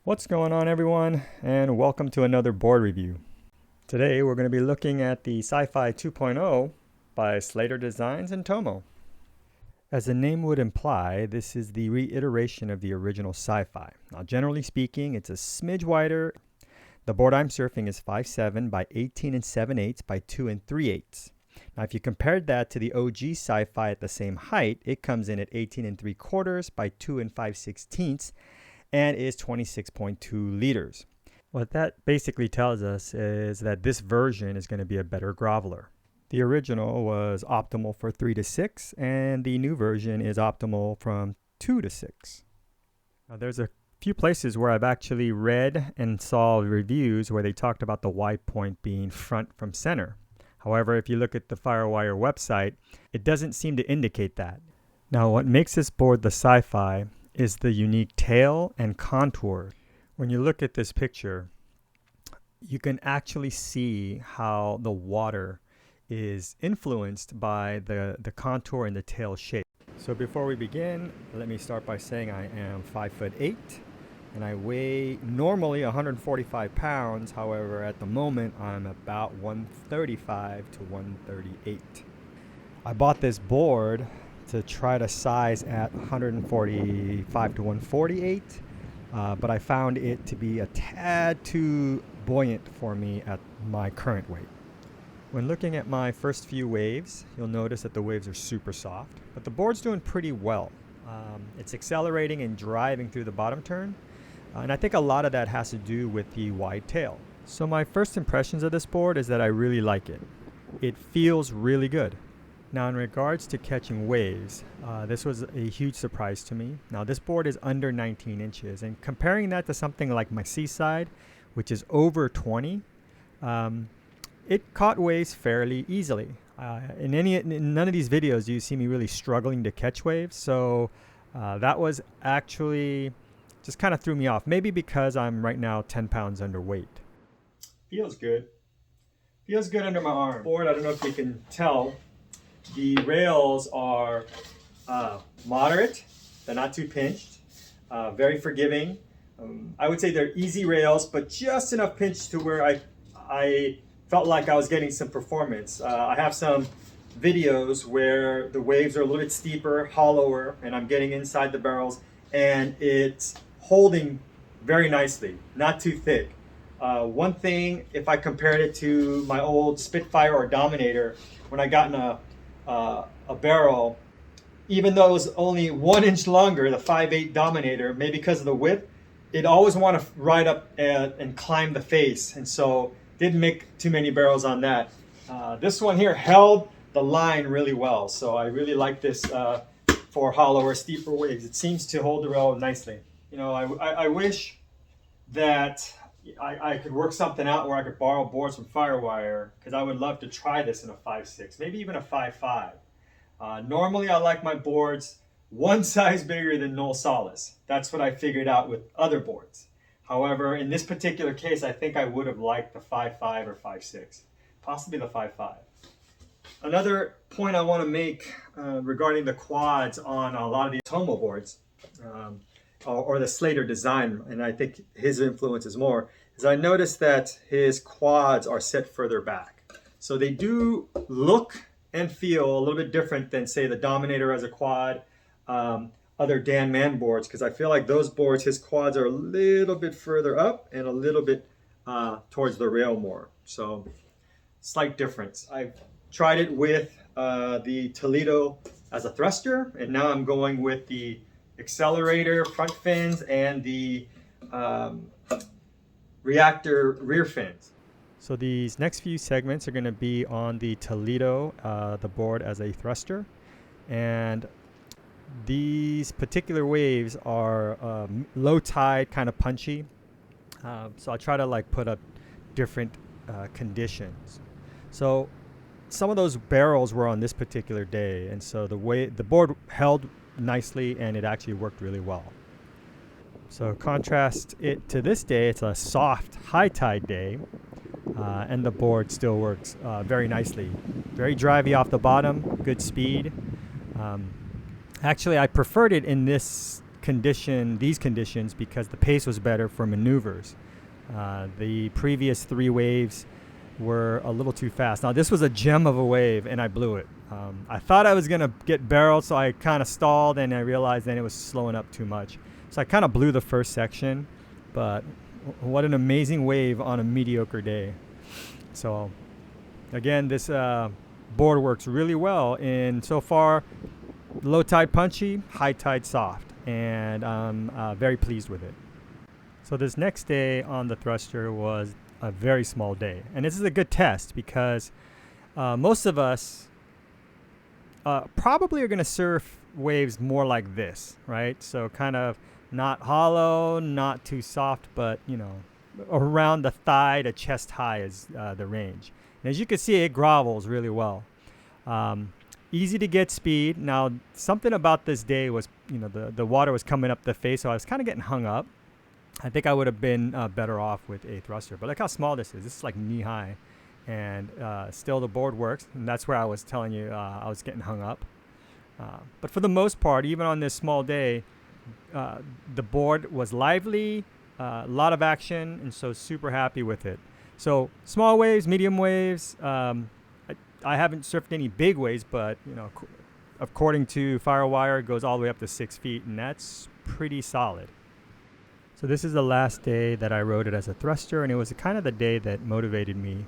What's going on, everyone, and welcome to another board review. Today we're going to be looking at the SciFi 2.0 by Slater Designs and Tomo. As the name would imply, this is the reiteration of the original SciFi. Now, generally speaking, it's a smidge wider. The board I'm surfing is 5.7 by 18 7/8 by 2 3/8. Now, if you compared that to the OG SciFi at the same height, it comes in at 18 3/4 by 2 5/16 and is 26.2 liters. What that basically tells us is that this version is going to be a better groveler. The original was optimal for 3 to 6, and the new version is optimal from 2 to 6. Now, there's a few places where I've actually read and saw reviews where they talked about the wide point being front from center. However, if you look at the Firewire website, it doesn't seem to indicate that. Now, what makes this board the SciFi is the unique tail and contour. When you look at this picture, you can actually see how the water is influenced by the contour and the tail shape. So before we begin, let me start by saying I am 5'8", and I weigh normally 145 pounds. However, at the moment, I'm about 135 to 138. I bought this board to try to size at 145 to 148, but I found it to be a tad too buoyant for me at my current weight. When looking at my first few waves, you'll notice that the waves are super soft, but the board's doing pretty well. It's accelerating and driving through the bottom turn, and I think a lot of that has to do with the wide tail. So my first impressions of this board is that I really like it. It feels really good. Now, in regards to catching waves, this was a huge surprise to me. Now, this board is under 19 inches, and comparing that to something like my Seaside, which is over 20, it caught waves fairly easily. In none of these videos do you see me really struggling to catch waves, so that was actually just kind of threw me off. Maybe because I'm right now 10 pounds underweight. Feels good. Feels good under my arm. Board, I don't know if you can tell, the rails are moderate. They're not too pinched. Very forgiving. I would say they're easy rails, but just enough pinch to where I felt like I was getting some performance. I have some videos where the waves are a little bit steeper, hollower, and I'm getting inside the barrels, and it's holding very nicely, not too thick. One thing, if I compared it to my old Spitfire or Dominator, when I got in a barrel, even though it was only 1 inch longer, the 5.8 Dominator, maybe because of the width, it always want to ride up and climb the face, and so didn't make too many barrels on that. This one here held the line really well, so I really like this for hollower, steeper waves. It seems to hold the rail nicely. You know, I wish that I could work something out where I could borrow boards from Firewire, because I would love to try this in a 5.6, maybe even a 5.5. Normally, I like my boards one size bigger than Null Solace. That's what I figured out with other boards. However, in this particular case, I think I would have liked the 5.5 or 5.6, possibly the 5.5. Another point I want to make regarding the quads on a lot of these Tomo boards, or the Slater design, and I think his influence is more, is I noticed that his quads are set further back. So they do look and feel a little bit different than, say, the Dominator as a quad, other Dan Mann boards, because I feel like those boards, his quads are a little bit further up and a little bit towards the rail more. So slight difference. I've tried it with the Toledo as a thruster, and now I'm going with the accelerator front fins and the reactor rear fins. So these next few segments are going to be on the Toledo, the board as a thruster, and these particular waves are low tide, kind of punchy. So I try to like put up different conditions. So some of those barrels were on this particular day, and so the board held nicely and it actually worked really well. So contrast it to this day, it's a soft high tide day, and the board still works very nicely. Very drivey off the bottom, good speed. Actually, I preferred it in this these conditions because the pace was better for maneuvers. The previous 3 waves were a little too fast. Now this was a gem of a wave and I blew it. I thought I was gonna get barreled, so I kind of stalled and I realized then it was slowing up too much. So I kind of blew the first section, but what an amazing wave on a mediocre day. So again, this board works really well in so far low tide punchy, high tide soft, and I'm very pleased with it. So this next day on the thruster was a very small day, and this is a good test because most of us probably are going to surf waves more like this, right? So kind of not hollow, not too soft, but you know, around the thigh to chest high is the range. And as you can see, it grovels really well. Easy to get speed. Now, something about this day was, you know, the water was coming up the face, so I was kind of getting hung up. I think I would have been better off with a thruster. But look how small this is. This is like knee high. And still the board works. And that's where I was telling you I was getting hung up. But for the most part, even on this small day, the board was lively, a lot of action, and so super happy with it. So small waves, medium waves. I haven't surfed any big waves, but you know, according to Firewire, it goes all the way up to 6 feet, and that's pretty solid. So this is the last day that I rode it as a thruster, and it was kind of the day that motivated me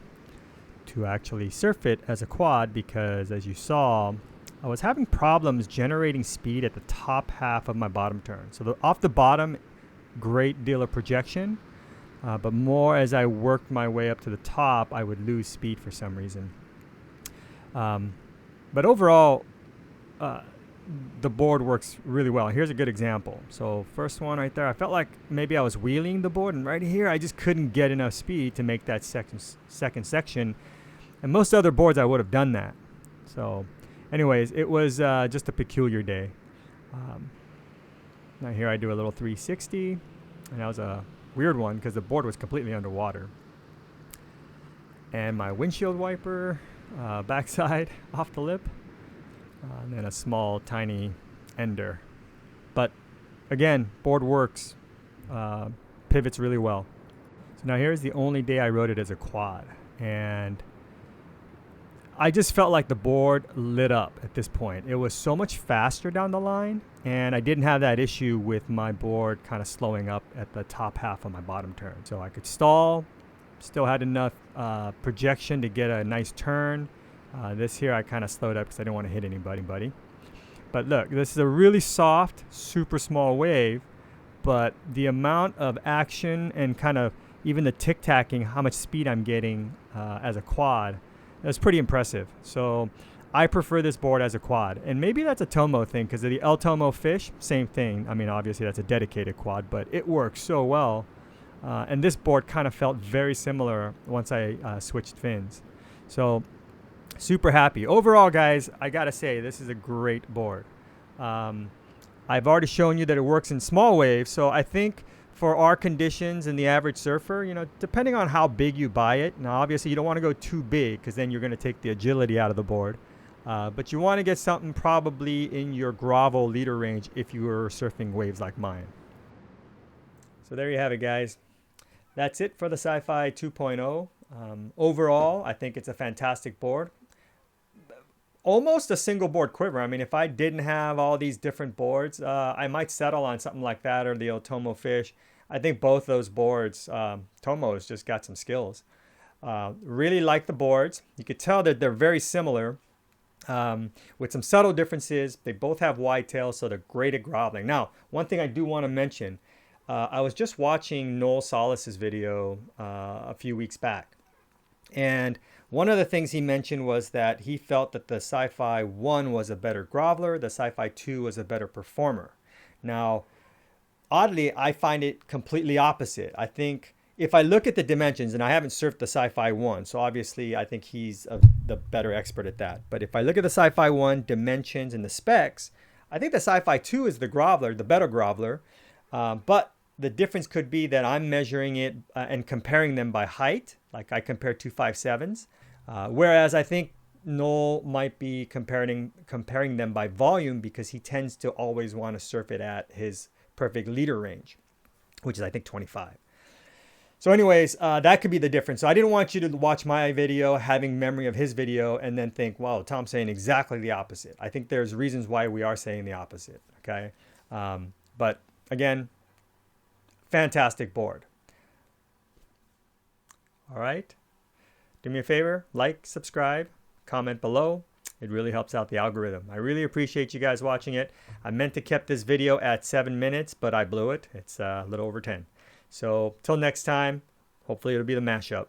to actually surf it as a quad because, as you saw, I was having problems generating speed at the top half of my bottom turn. So off the bottom, great deal of projection, but more as I worked my way up to the top, I would lose speed for some reason. But overall, the board works really well. Here's a good example. So first one right there, I felt like maybe I was wheeling the board, and right here I just couldn't get enough speed to make that second section. And most other boards I would have done that. So anyways, it was just a peculiar day. Now here I do a little 360, and that was a weird one because the board was completely underwater. And my windshield wiper, backside off the lip, and then a small tiny ender. But again, board works, pivots really well. So now here's the only day I rode it as a quad, and I just felt like the board lit up at this point. It was so much faster down the line, and I didn't have that issue with my board kind of slowing up at the top half of my bottom turn. So I could stall, still had enough projection to get a nice turn. This here I kind of slowed up because I didn't want to hit anybody. But look, this is a really soft, super small wave, but the amount of action and kind of even the tic-tacking, how much speed I'm getting as a quad, that's pretty impressive. So I prefer this board as a quad. And maybe that's a Tomo thing because of the El Tomo fish, same thing. I mean, obviously that's a dedicated quad, but it works so well. And this board kind of felt very similar once I switched fins. So super happy. Overall, guys, I got to say, this is a great board. I've already shown you that it works in small waves. So I think for our conditions and the average surfer, you know, depending on how big you buy it. Now, obviously, you don't want to go too big because then you're going to take the agility out of the board. But you want to get something probably in your grovel leader range if you were surfing waves like mine. So there you have it, guys. That's it for the SciFi 2.0. Overall, I think it's a fantastic board. Almost a single board quiver. I mean, if I didn't have all these different boards, I might settle on something like that or the old Tomo fish. I think both those boards, Tomo's just got some skills. Really like the boards. You could tell that they're very similar with some subtle differences. They both have wide tails, so they're great at groveling. Now, one thing I do want to mention, I was just watching Noel Solis's video a few weeks back. And one of the things he mentioned was that he felt that the SciFi 1 was a better groveler, the SciFi 2 was a better performer. Now, oddly, I find it completely opposite. I think if I look at the dimensions, and I haven't surfed the SciFi 1, so obviously I think he's the better expert at that. But if I look at the SciFi 1 dimensions and the specs, I think the SciFi 2 is the groveler, the better groveler. But the difference could be that I'm measuring it and comparing them by height, like I compare 257s. Whereas I think Noel might be comparing them by volume because he tends to always want to surf it at his perfect leader range, which is I think 25. So anyways, that could be the difference. So I didn't want you to watch my video having memory of his video and then think, wow, Tom's saying exactly the opposite. I think there's reasons why we are saying the opposite, okay? But again, fantastic board. All right. Do me a favor, like, subscribe, comment below. It really helps out the algorithm. I really appreciate you guys watching it. I meant to keep this video at 7 minutes, but I blew it. It's a little over 10. So till next time, hopefully it'll be the mashup.